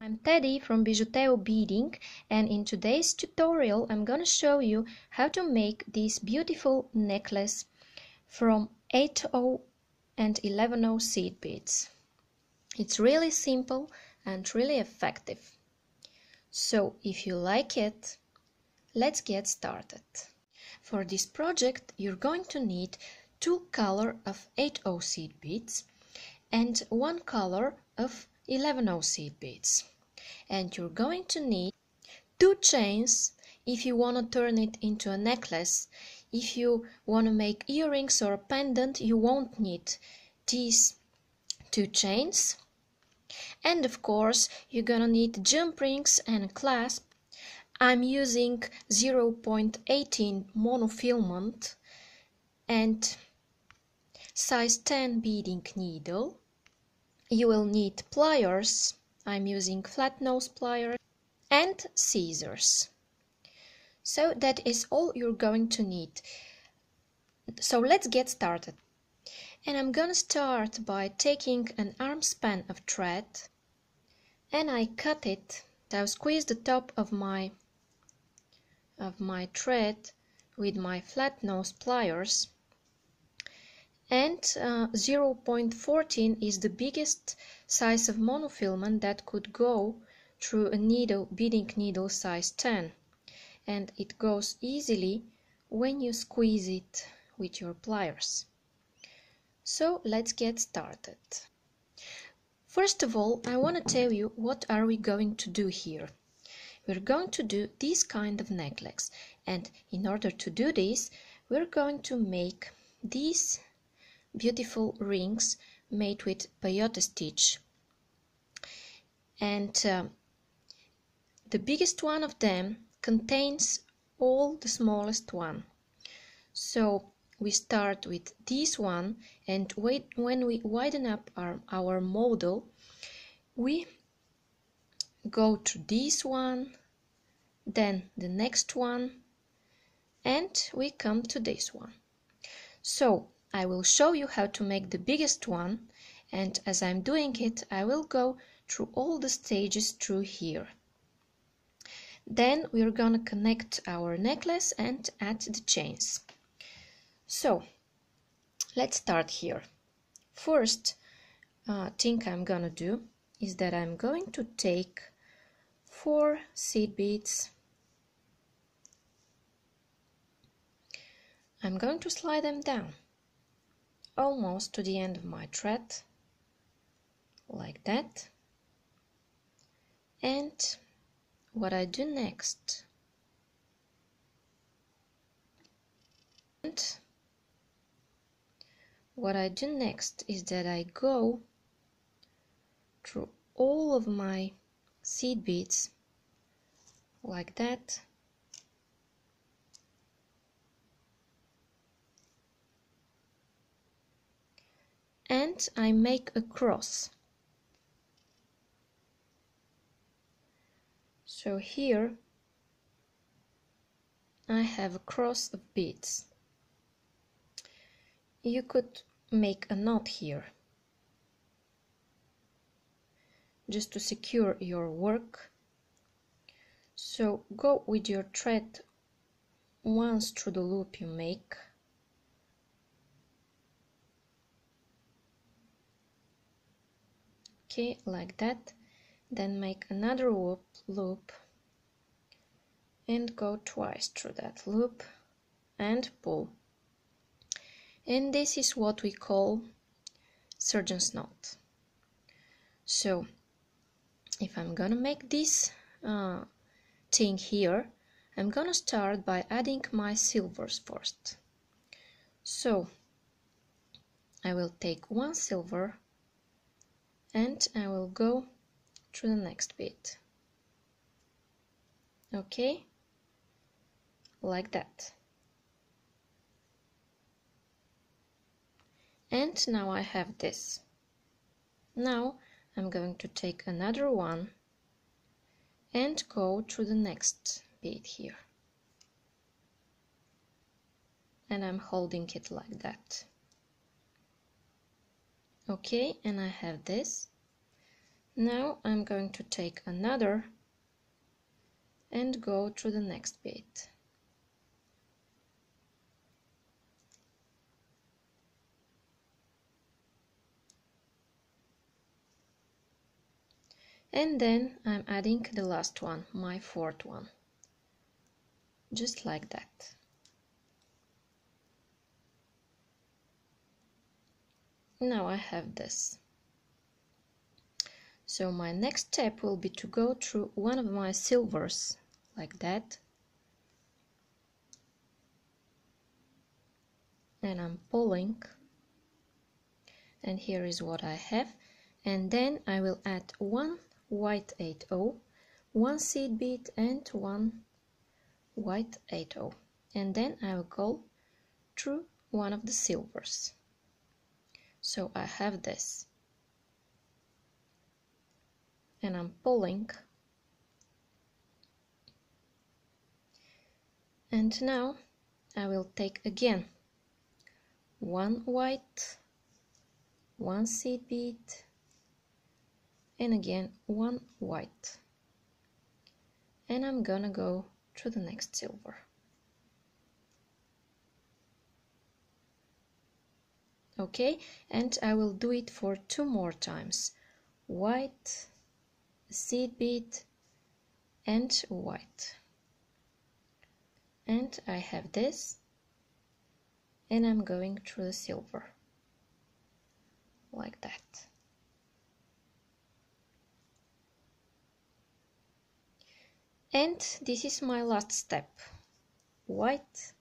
I'm Teddy from Beading, and in today's tutorial I'm gonna show you how to make this beautiful necklace from 8/0 and 11/0 seed beads. It's really simple and really effective. So if you like it, let's get started. For this project you're going to need 2 colors of 8/0 seed beads and 1 color of 11/0 seed beads. And you're going to need 2 chains if you want to turn it into a necklace. If you want to make earrings or a pendant, you won't need these 2 chains. And of course, you're gonna need jump rings and a clasp. I'm using 0.18 monofilament and size 10 beading needle. You will need pliers. I'm using flat nose pliers and scissors. So that is all you're going to need. So let's get started. And I'm gonna start by taking an arm span of thread and I cut it. I'll squeeze the top of my thread with my flat nose pliers. And 0.14 is the biggest size of monofilament that could go through a needle, beading needle size 10, and it goes easily when you squeeze it with your pliers. So let's get started. First of all, I want to tell you what are we going to do here. We're going to do this kind of necklace, and in order to do this, we're going to make these beautiful rings made with peyote stitch, and the biggest one of them contains all the smallest one. So we start with this one, and when we widen up our model, we go to this one, then the next one, and we come to this one. So I will show you how to make the biggest one, and as I'm doing it, I will go through all the stages through here. Then we're gonna connect our necklace and add the chains. So let's start here. First thing I'm gonna do is that I'm going to take 4 seed beads. I'm going to slide them down almost to the end of my thread, like that. And what I do next, is that I go through all of my seed beads like that, and I make a cross. So here I have a cross of beads. You could make a knot here just to secure your work. So go with your thread once through the loop you make. Okay, like that. Then make another loop and go twice through that loop and pull. And this is what we call surgeon's knot. So if I'm gonna make this thing here, I'm gonna start by adding my silvers first. So I will take 1 silver and I will go through the next bead. Okay, like that. And now I have this. Now I'm going to take another one and go through the next bead here. And I'm holding it like that. Okay, and I have this. Now I'm going to take another and go through the next bead. And then I'm adding the last one, my fourth one, just like that. Now I have this. So my next step will be to go through one of my silvers, like that. And I'm pulling. And here is what I have. And then I will add one white 8/0, one seed bead and one white 8/0. And then I will go through one of the silvers. So I have this. And I'm pulling. And now I will take again one white, one seed bead, and again one white. And I'm gonna go through the next silver. Okay, and I will do it for 2 more times. White, seed bead, and white. And I have this, and I'm going through the silver, like that. And this is my last step. White,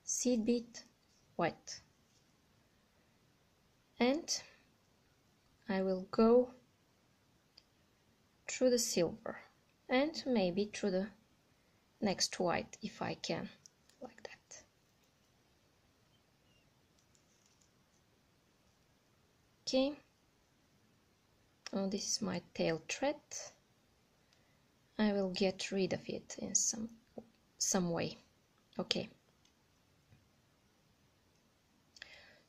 seed bead, white. And I will go through the silver and maybe through the next white if I can, like that. Okay. Oh, this is my tail thread. I will get rid of it in some way. Okay.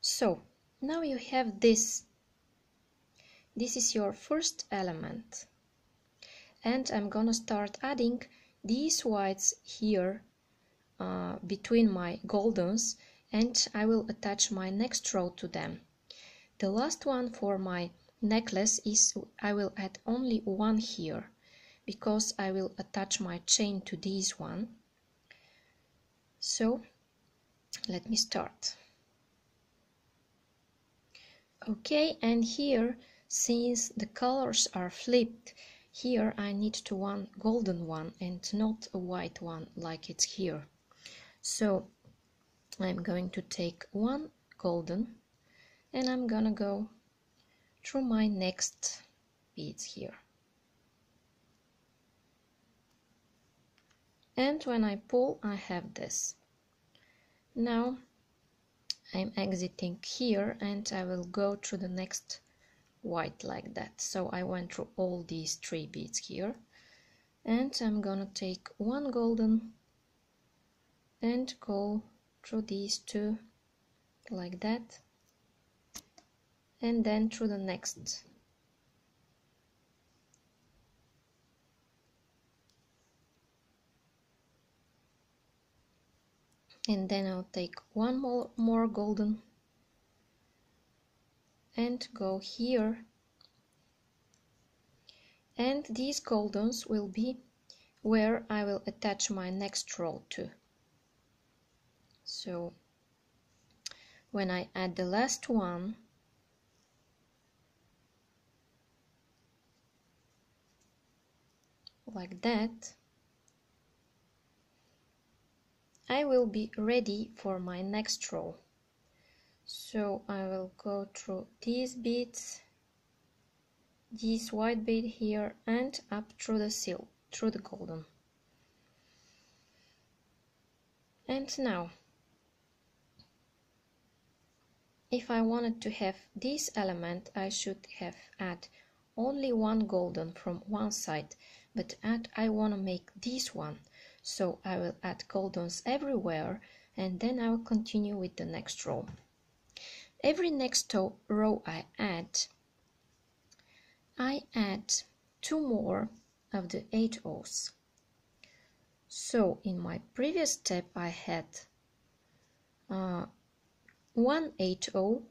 So now you have this. This is your first element. And I'm gonna start adding these whites here between my goldens, and I will attach my next row to them. The last one for my necklace is I will add only one here, because I will attach my chain to this one. So let me start. Okay, and here, since the colors are flipped, here I need to one golden one and not a white one like it's here. So I'm going to take one golden and I'm gonna go through my next beads here. And when I pull, I have this. Now I'm exiting here and I will go through the next white like that. So I went through all these 3 beads here, and I'm gonna take one golden and go through these 2 like that, and then through the next. And then I'll take one more golden and go here, and these goldens will be where I will attach my next row to. So when I add the last one, like that, I will be ready for my next row. So I will go through these beads, this white bead here, and up through the golden. And now, if I wanted to have this element, I should have add only one golden from one side, but I want to make this one, so I will add goldens everywhere, and then I will continue with the next row. Every next row I add, I add 2 more of the 8 O's. So in my previous step I had 1 8O,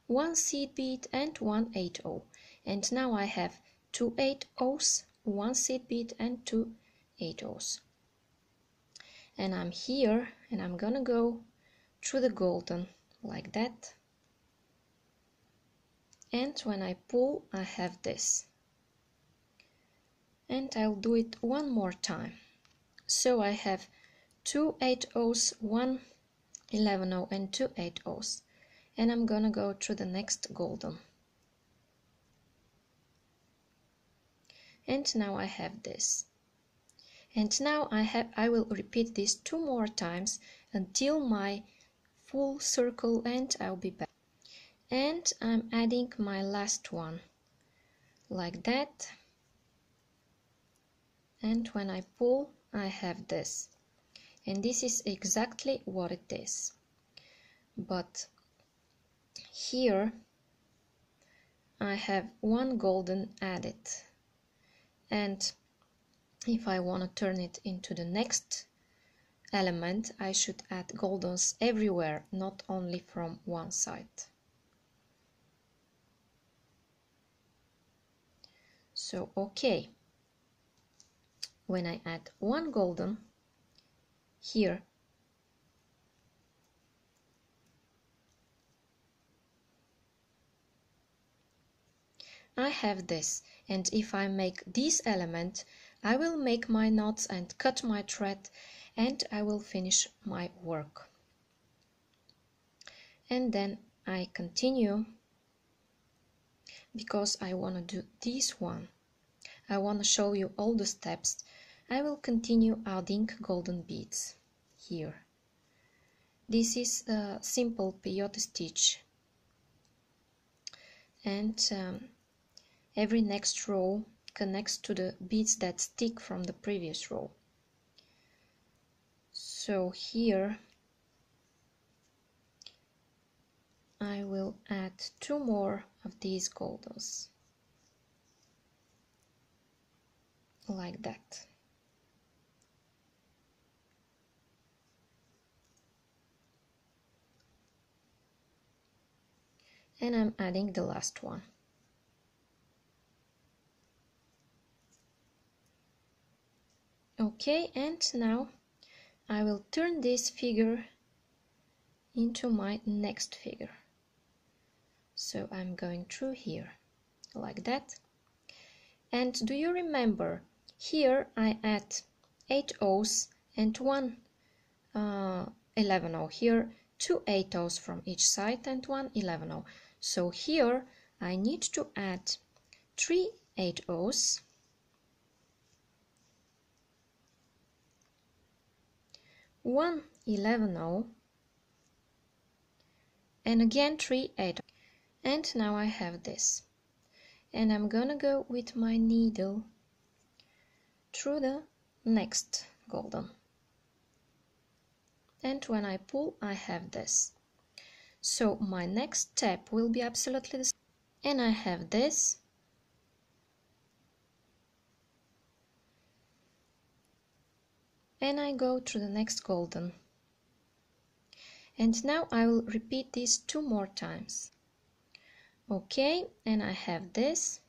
1 seed bead and 1 8O, and now I have 2 8Os, 1 seed bead and 2 8Os. And I'm here and I'm gonna go through the golden like that, and when I pull I have this, and I'll do it one more time. So I have 2 8Os, 1 11O and 2 8Os, and I'm gonna go through the next golden. And now I have this. And now I will repeat this 2 more times until my full circle, and I'll be back. And I'm adding my last one like that, and when I pull I have this, and this is exactly what it is, but here I have 1 golden added, and if I want to turn it into the next element I should add goldens everywhere, not only from one side. So okay, when I add 1 golden here, I have this, and if I make this element I will make my knots and cut my thread, and I will finish my work. And then I continue, because I want to do this one. I want to show you all the steps. I will continue adding golden beads here. This is a simple peyote stitch, and every next row connects to the beads that stick from the previous row. So here I will add 2 more of these goldens like that. And I'm adding the last one. Okay, and now I will turn this figure into my next figure. So I'm going through here like that. And do you remember, here I add 8 O's and 1 11O. Here 2 8Os from each side and 1 11O. So here I need to add 3 8Os, 1 11O, and again 3 8Os. And now I have this. And I'm gonna go with my needle through the next golden. And when I pull I have this. So my next step will be absolutely the same. And I have this. And I go through the next golden. And now I will repeat this 2 more times. Okay, and I have this.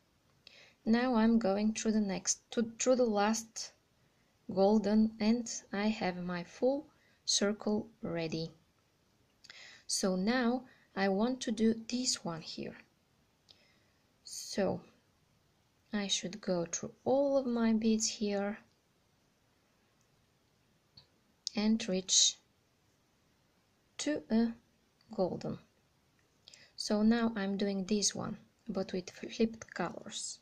Now I'm going through the last golden, and I have my full circle ready. So now I want to do this one here. So I should go through all of my beads here and reach to a golden. So now I'm doing this one, but with flipped colors.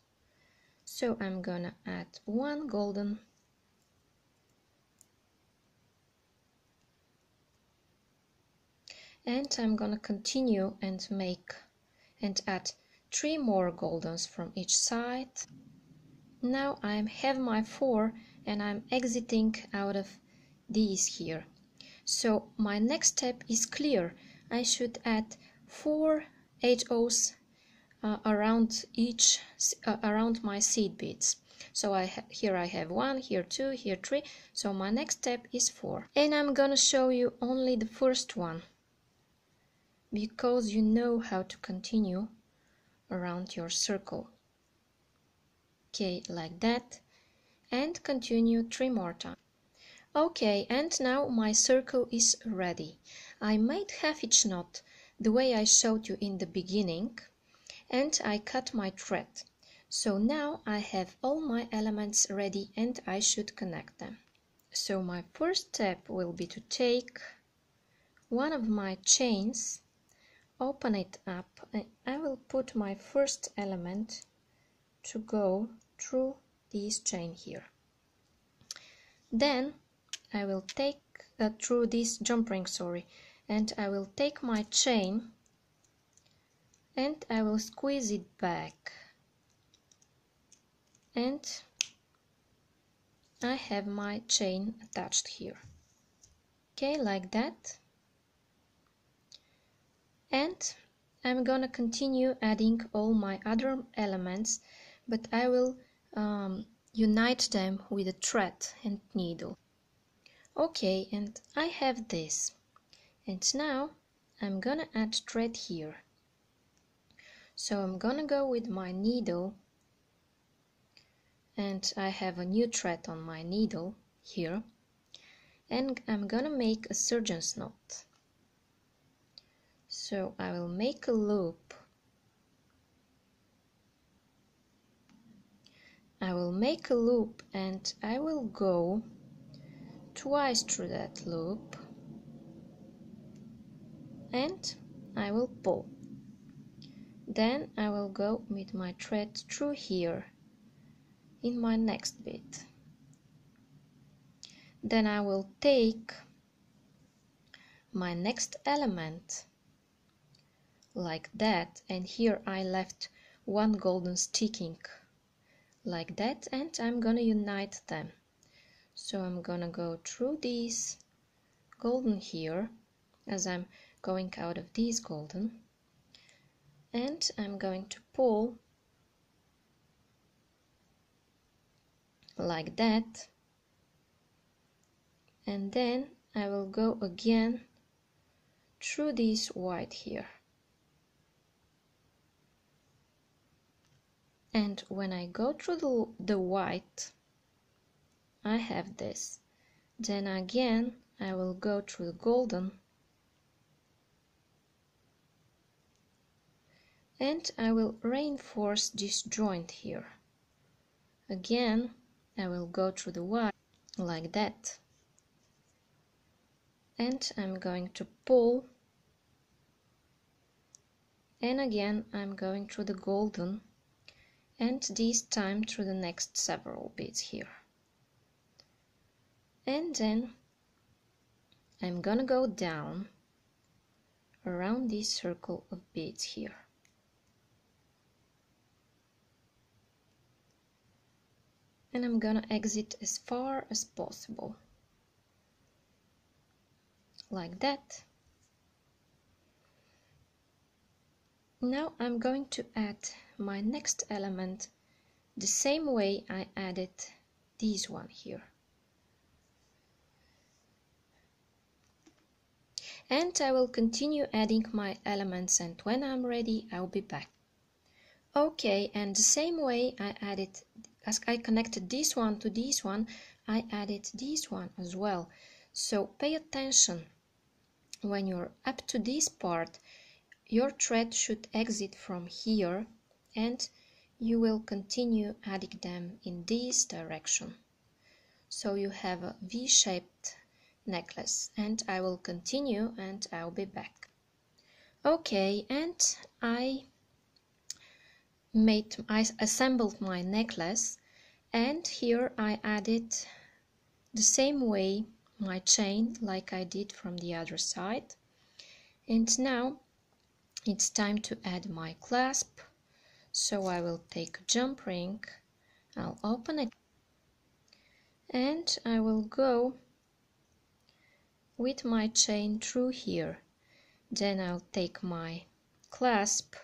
So I'm gonna add 1 golden, and I'm gonna continue and add 3 more goldens from each side. Now I have my 4, and I'm exiting out of these here. So my next step is clear. I should add 4 8Os around around my seed beads. So here I have 1, here 2, here 3, so my next step is 4. And I'm gonna show you only the first one, because you know how to continue around your circle. Okay, like that, and continue 3 more times. Okay, and now my circle is ready. I made half each knot the way I showed you in the beginning, and I cut my thread. So now I have all my elements ready and I should connect them. So my first step will be to take one of my chains, open it up, and I will put my first element to go through this chain here. Then I will take through this jump ring, and I will take my chain and I will squeeze it back, and I have my chain attached here. Okay, like that. And I'm gonna continue adding all my other elements, but I will unite them with a thread and needle. Okay, and I have this, and now I'm gonna add thread here. So I'm gonna go with my needle, and I have a new thread on my needle here, and I'm gonna make a surgeon's knot. So I will make a loop. I will make a loop and I will go twice through that loop, and I will pull. Then I will go with my thread through here in my next bit. Then I will take my next element like that, and here I left one golden sticking like that, and I'm gonna unite them. So I'm gonna go through this golden here as I'm going out of this golden, and I'm going to pull like that, and then I will go again through this white here. And when I go through the white, I have this. Then again I will go through the golden, and I will reinforce this joint here. Again I will go through the white like that, and I'm going to pull, and again I'm going through the golden, and this time through the next several beads here. And then I'm gonna go down around this circle of beads here. And I'm gonna exit as far as possible. Like that. Now I'm going to add my next element the same way I added this one here. And I will continue adding my elements, and when I'm ready I'll be back. Okay, and the same way I added, as I connected this one to this one, I added this one as well. So pay attention, when you're up to this part, your thread should exit from here, and you will continue adding them in this direction. So you have a V-shaped necklace, and I will continue and I'll be back. Okay, and I assembled my necklace, and here I added the same way my chain like I did from the other side. And now it's time to add my clasp. So I will take a jump ring, I'll open it, and I will go with my chain through here. Then I'll take my clasp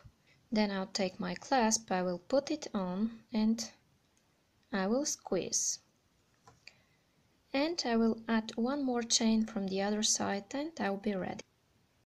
Then I'll take my clasp, I will put it on and I will squeeze. And I will add one more chain from the other side and I'll be ready.